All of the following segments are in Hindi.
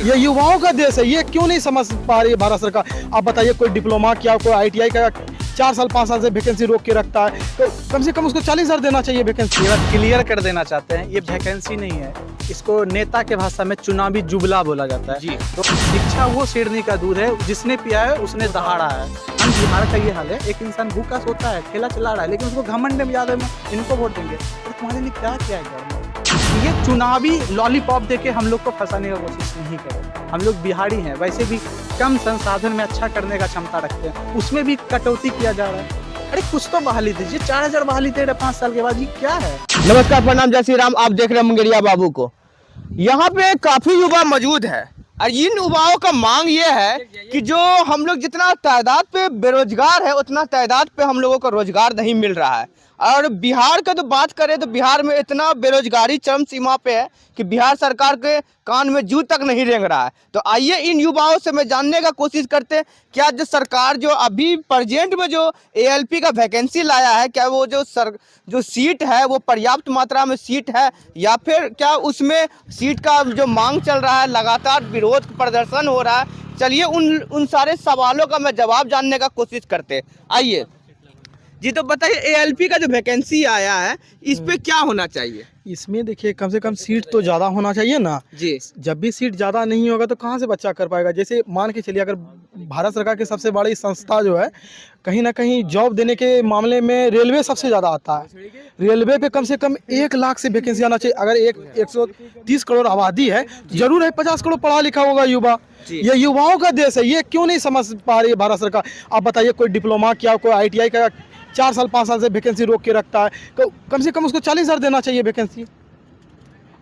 ये युवाओं का देश है, ये क्यों नहीं समझ पा रही है भारत सरकार। आप बताइए, कोई डिप्लोमा किया, कोई ITI का 4 साल 5 साल से वैकेंसी रोक के रखता है, तो कम से कम उसको 40,000 देना चाहिए वैकेंसी। ये बात क्लियर कर देना चाहते हैं, ये वैकेंसी नहीं है, इसको नेता के भाषा में चुनावी जुबला बोला जाता है। जी। तो शिक्षा वो शेरनी का दूध है, जिसने पिया है उसने दहाड़ा है। हम बिहार का ये हाल है, एक इंसान भूखा सोता है, ठेला चला रहा है, लेकिन उसको घमंड में याद है इनको वोट देंगे, तो तुम्हारे लिए क्या किया है गवर्नमेंट। ये चुनावी लॉलीपॉप देके हम लोग को फंसाने का कोशिश नहीं करें। हम लोग बिहारी हैं, वैसे भी कम संसाधन में अच्छा करने का क्षमता रखते हैं, उसमें भी कटौती किया जा रहा है। अरे कुछ तो बहाली दीजिए, 4,000 बहाली दे रहे 5 साल के बाद, ये क्या है। नमस्कार, प्रणाम, जय श्री राम। आप देख रहे हैं मंगेरिया बाबू को। यहाँ पे काफी युवा मौजूद है और इन युवाओं का मांग ये है कि जो हम लोग जितना तादाद पे बेरोजगार है, उतना तादाद पे हम लोगों को रोजगार नहीं मिल रहा है। और बिहार का तो बात करें तो बिहार में इतना बेरोजगारी चरम सीमा पे है कि बिहार सरकार के कान में जू तक नहीं रेंग रहा है। तो आइए इन युवाओं से मैं जानने का कोशिश करते हैं, क्या जो सरकार जो अभी प्रेजेंट में जो ALP का वैकेंसी लाया है, क्या वो जो सीट है वो पर्याप्त मात्रा में सीट है, या फिर क्या उसमें सीट का जो मांग चल रहा है, लगातार विरोध प्रदर्शन हो रहा है। चलिए उन सारे सवालों का मैं जवाब जानने का कोशिश करते हैं। आइए जी, तो बताइए ALP का जो वैकेंसी आया है, इस पे क्या होना चाहिए। इसमें देखिए, कम से कम सीट तो ज़्यादा होना चाहिए ना जी। जब भी सीट ज़्यादा नहीं होगा तो कहाँ से बच्चा कर पाएगा। जैसे मान के चलिए, अगर भारत सरकार की सबसे बड़ी संस्था जो है, कहीं ना कहीं जॉब देने के मामले में रेलवे सबसे ज़्यादा आता है। रेलवे पे कम से कम 1 लाख से वैकेंसी आना चाहिए। अगर 130 करोड़ आबादी है, जरूर है 50 करोड़ पढ़ा लिखा होगा युवा। ये युवाओं का देश है, ये क्यों नहीं समझ पा रही है भारत सरकार। आप बताइए, कोई डिप्लोमा किया, कोई ITI का 4 साल 5 साल से वैकेंसी रोक के रखता है, तो कम से कम उसको 40,000 देना चाहिए वैकेंसी।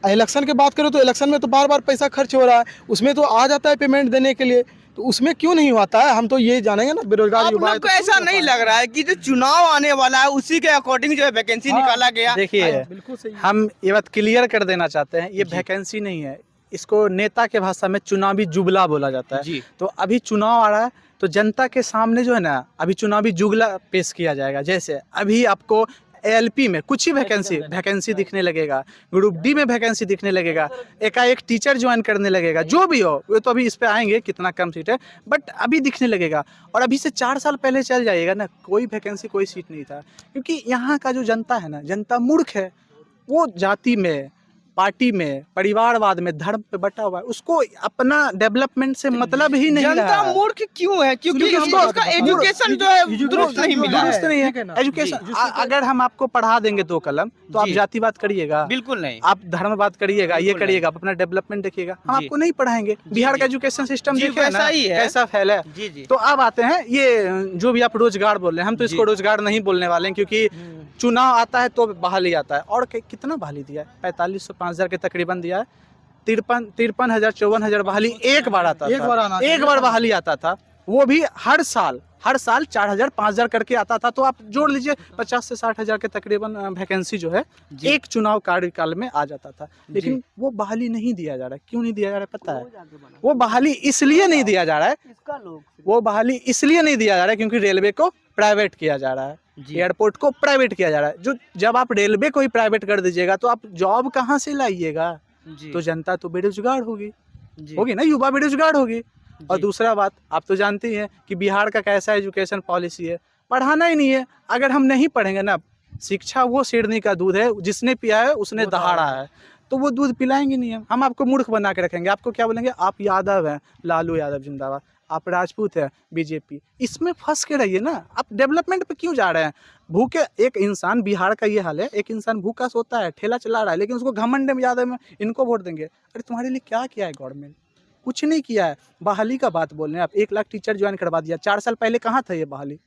इलेक्शन की बात करो तो इलेक्शन में तो बार बार पैसा खर्च हो रहा है, उसमें तो आ जाता है पेमेंट देने के लिए, तो उसमें क्यों नहीं आता है। हम तो ये जानेंगे ना, बेरोजगार युवा है, आपको ऐसा नहीं लग रहा है कि जो चुनाव आने वाला है उसी के अकॉर्डिंग जो है वैकेंसी निकाला गया। देखिए, बिल्कुल सही। हम ये बात क्लियर कर देना चाहते हैं, ये वैकेंसी नहीं है, इसको नेता के भाषा में चुनावी जुबला बोला जाता है। जी। तो अभी चुनाव आ रहा है, तो जनता के सामने जो है ना, अभी चुनावी जुगला पेश किया जाएगा। जैसे अभी आपको ALP में कुछ ही वैकेंसी दिखने लगेगा, ग्रुप D में वैकेंसी दिखने लगेगा, एकाएक टीचर ज्वाइन करने लगेगा, जो भी हो वो तो अभी इस पे आएंगे कितना कम सीट है, बट अभी दिखने लगेगा। और अभी से 4 साल पहले चल जाइएगा ना, कोई वैकेंसी कोई सीट नहीं था, क्योंकि यहाँ का जो जनता है ना, जनता मूर्ख है। वो जाति में, पार्टी में, परिवारवाद में, धर्म पे बटा हुआ है, उसको अपना डेवलपमेंट से मतलब ही नहीं रहा जनता है। मूर्ख क्यों है? क्योंकि क्योंकि उसका एजुकेशन जो है दुरुस्त नहीं मिला दुरुस्त है। नहीं है एजुकेशन। अगर हम आपको पढ़ा देंगे 2 कलम, तो आप जी। जातिवाद करिएगा, बिल्कुल नहीं। आप धर्मवाद करिएगा, ये करिएगा, आप अपना डेवलपमेंट देखिएगा। हम जी। आपको नहीं पढ़ाएंगे। बिहार का एजुकेशन सिस्टम जी, देखिए वैसा ना ही है। कैसा फैला है। जी जी। तो अब आते हैं ये जो भी आप रोजगार बोल रहे हैं, हम तो इसको रोजगार नहीं बोलने वाले हैं, क्योंकि चुनाव आता है तो बहाली आता है। और कितना बहाली दिया है? 4500 5000 के तकरीबन दिया है। 53,000 54,000 बहाली एक बार आता था। एक बार बहाली आता था, वो भी हर साल 4,000 5,000 करके आता था। तो आप जोड़ लीजिए 50 से 60,000 के तकरीबन वैकेंसी जो है एक चुनाव कार्यकाल में आ जाता था। लेकिन वो बहाली नहीं दिया जा रहा है। क्यों नहीं दिया जा रहा है पता है? वो बहाली इसलिए नहीं दिया जा रहा है, वो बहाली इसलिए नहीं दिया जा रहा है क्योंकि रेलवे को प्राइवेट किया जा रहा है, एयरपोर्ट को प्राइवेट किया जा रहा है। जब आप रेलवे को ही प्राइवेट कर दीजिएगा तो आप जॉब कहाँ से लाइएगा? तो जनता तो बेरोजगार होगी ना, युवा बेरोजगार होगी। और दूसरा बात, आप तो जानते ही हैं कि बिहार का कैसा एजुकेशन पॉलिसी है, पढ़ाना ही नहीं है। अगर हम नहीं पढ़ेंगे ना, शिक्षा वो शेरनी का दूध है, जिसने पिया है उसने दहाड़ा है, तो वो दूध पिलाएंगे नहीं। हम आपको मूर्ख बना के रखेंगे। आपको क्या बोलेंगे? आप यादव हैं, लालू यादव जिंदाबाद, आप राजपूत है, BJP। इसमें फंस के रहिए ना, आप डेवलपमेंट पे क्यों जा रहे हैं? भूखे एक इंसान, बिहार का ये हाल है, एक इंसान भूखा सोता है, ठेला चला रहा है, लेकिन उसको घमंड में याद है इनको वोट देंगे। अरे तुम्हारे लिए क्या किया है गवर्नमेंट? कुछ नहीं किया है। बहाली का बात बोल रहे हैं आप, 1 लाख टीचर ज्वाइन करवा दिया। 4 साल पहले कहाँ था ये बहाली?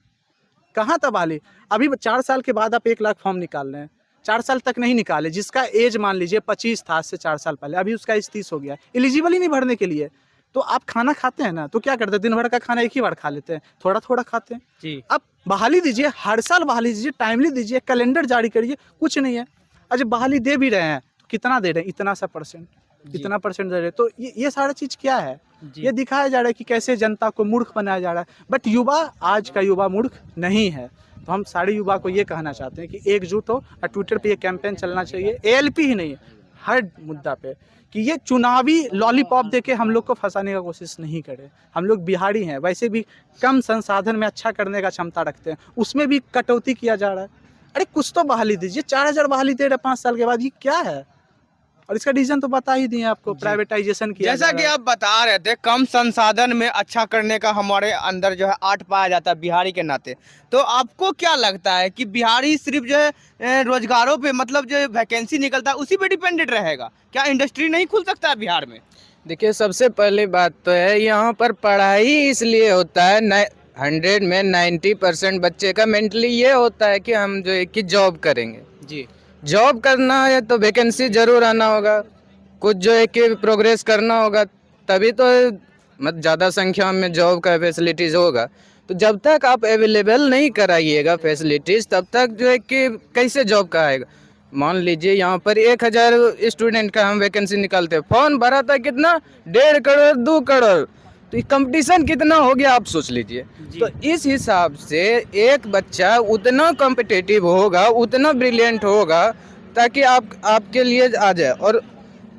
कहाँ था बहाली? अभी 4 साल के बाद आप 1 लाख फॉर्म निकाल रहे हैं। 4 साल तक नहीं निकाले, जिसका एज मान लीजिए 25 था आज से 4 साल पहले, अभी उसका एज 30 हो गया, एलिजिबल ही नहीं भरने के लिए। तो आप खाना खाते हैं ना, तो क्या करते हैं? दिन भर का खाना एक ही बार खा लेते हैं, थोड़ा थोड़ा खाते हैं जी। अब बहाली दीजिए, हर साल बहाली दीजिए, टाइमली दीजिए, कैलेंडर जारी करिए, कुछ नहीं है। अच्छा, बहाली दे भी रहे हैं तो कितना दे रहे हैं? इतना सा परसेंट, इतना परसेंट दे रहे हैं। तो ये सारा चीज क्या है? ये दिखाया जा रहा है कि कैसे जनता को मूर्ख बनाया जा रहा है। बट युवा, आज का युवा मूर्ख नहीं है। तो हम सारे युवा को ये कहना चाहते हैं कि एकजुट हो और ट्विटर पे ये कैंपेन चलना चाहिए। ALP ही नहीं है, हर मुद्दा पे, कि ये चुनावी लॉलीपॉप देके हम लोग को फंसाने का कोशिश नहीं करे। हम लोग बिहारी हैं, वैसे भी कम संसाधन में अच्छा करने का क्षमता रखते हैं, उसमें भी कटौती किया जा रहा है। अरे कुछ तो बहाली दीजिए, 4,000 बहाली दे रहे 5 साल के बाद, ये क्या है? और इसका रीजन तो बता ही दिए आपको, प्राइवेटाइजेशन किया जैसा जा कि रहा है। आप बता रहे थे, कम संसाधन में अच्छा करने का हमारे अंदर जो है आर्ट पाया जाता है बिहारी के नाते। तो आपको क्या लगता है कि बिहारी सिर्फ जो है रोजगारों पे, मतलब जो वैकेंसी निकलता है उसी पे डिपेंडेंट रहेगा? क्या इंडस्ट्री नहीं खुल सकता है बिहार में? देखिए, सबसे पहली बात तो है यहाँ पर पढ़ाई इसलिए होता है 100 में 90% बच्चे का मेंटली ये होता है कि हम जो है कि जॉब करेंगे। जी जॉब करना है तो वैकेंसी जरूर आना होगा, कुछ जो है कि प्रोग्रेस करना होगा, तभी तो मतलब ज़्यादा संख्या में जॉब का फैसिलिटीज़ होगा। तो जब तक आप अवेलेबल नहीं कराइएगा फैसिलिटीज़, तब तक जो है कि कैसे जॉब का आएगा। मान लीजिए यहाँ पर 1000 स्टूडेंट का हम वैकेंसी निकालते हैं, फॉर्म भरा था कितना, 1.5 करोड़ 2 करोड़, तो कंपटीशन कितना हो गया आप सोच लीजिए। तो इस हिसाब से एक बच्चा उतना कॉम्पिटिटिव होगा, उतना ब्रिलियंट होगा ताकि आपके लिए आ जाए। और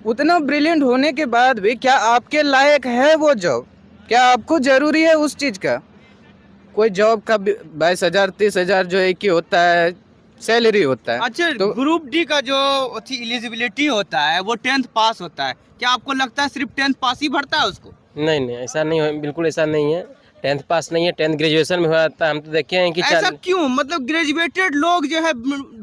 उतना ब्रिलियंट होने के बाद भी क्या आपके लायक है वो जॉब? क्या आपको ज़रूरी है उस चीज़ का? कोई जॉब का 22,000 30,000 जो है कि होता है सैलरी होता है। अच्छा, तो ग्रुप डी का जो एलिजिबिलिटी होता है वो 10th पास होता है। क्या आपको लगता है सिर्फ 10th पास ही भरता है उसको? नहीं नहीं, ऐसा नहीं है, बिल्कुल ऐसा नहीं है। 10th पास नहीं है, 10th ग्रेजुएशन में हो जाता है। हम तो देखे हैं कि ऐसा क्यों? मतलब ग्रेजुएटेड लोग जो है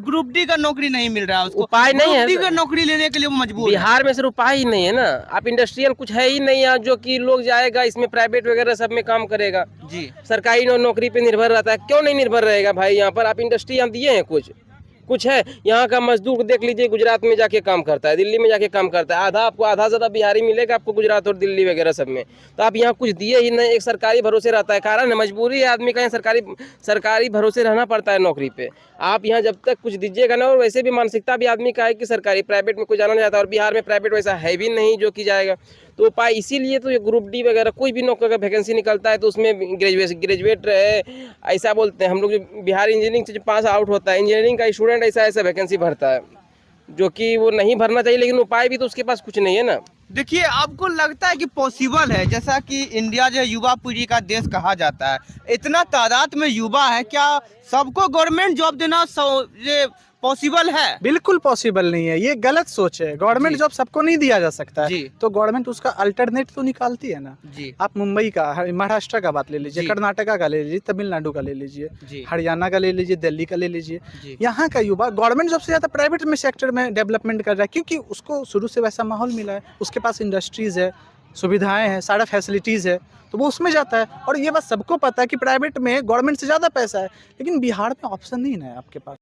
ग्रुप डी का नौकरी नहीं मिल रहा है उसको, उपाय नहीं है। ग्रुप डी का नौकरी लेने के लिए वो मजबूर है। बिहार में सिर्फ उपाय ही नहीं है ना। आप इंडस्ट्रियल कुछ है ही नहीं है जो कि लोग जाएगा इसमें प्राइवेट वगैरह सब में काम करेगा। जी सरकारी नौकरी पे निर्भर रहता है। क्यों नहीं निर्भर रहेगा भाई? यहाँ पर आप इंडस्ट्री यहाँ दिए हैं, कुछ है। यहाँ का मजदूर देख लीजिए, गुजरात में जाके काम करता है, दिल्ली में जाके काम करता है। आधा से ज़्यादा बिहारी मिलेगा आपको गुजरात और दिल्ली वगैरह सब में। तो आप यहाँ कुछ दिए ही नहीं। एक सरकारी भरोसे रहता है, कारण है मजबूरी है आदमी का, यहाँ सरकारी भरोसे रहना पड़ता है नौकरी पे। आप यहाँ जब तक कुछ दीजिएगा ना, और वैसे भी मानसिकता भी आदमी का है कि सरकारी प्राइवेट में कोई जाना नहीं चाहता, और बिहार में प्राइवेट वैसा है भी नहीं जो कि जाएगा। तो उपाय इसीलिए तो ये ग्रुप डी वगैरह कोई भी नौकरी का वैकेंसी निकलता है तो उसमें ग्रेजुएट रहे, ऐसा बोलते हैं हम लोग। जो बिहार इंजीनियरिंग से पास आउट होता है, इंजीनियरिंग का स्टूडेंट ऐसा वैकेंसी भरता है जो कि वो नहीं भरना चाहिए, लेकिन उपाय भी तो उसके पास कुछ नहीं है ना। देखिए, आपको लगता है कि पॉसिबल है, जैसा कि इंडिया जो है युवा पीढ़ी का देश कहा जाता है, इतना तादाद में युवा है, क्या सबको गवर्नमेंट जॉब देना ये पॉसिबल है? बिल्कुल पॉसिबल नहीं है, ये गलत सोच है। गवर्नमेंट जॉब सबको नहीं दिया जा सकता है, जी। तो गवर्नमेंट उसका अल्टरनेट तो निकालती है ना। जी आप मुंबई का, महाराष्ट्र का बात ले लीजिए, जी। कर्नाटका का ले लीजिए, तमिलनाडु का ले जी। लीजिए, हरियाणा का ले लीजिए, दिल्ली का ले लीजिए। जी। यहाँ का युवा गवर्नमेंट जॉब से ज़्यादा प्राइवेट में सेक्टर में डेवलपमेंट कर रहा है, क्योंकि उसको शुरू से वैसा माहौल मिला है, उसके पास इंडस्ट्रीज़ है, सुविधाएं हैं, सारा फैसिलिटीज़ है, तो वो उसमें जाता है। और ये बात सबको पता है कि प्राइवेट में गवर्नमेंट से ज़्यादा पैसा है, लेकिन बिहार में ऑप्शन नहीं है आपके पास।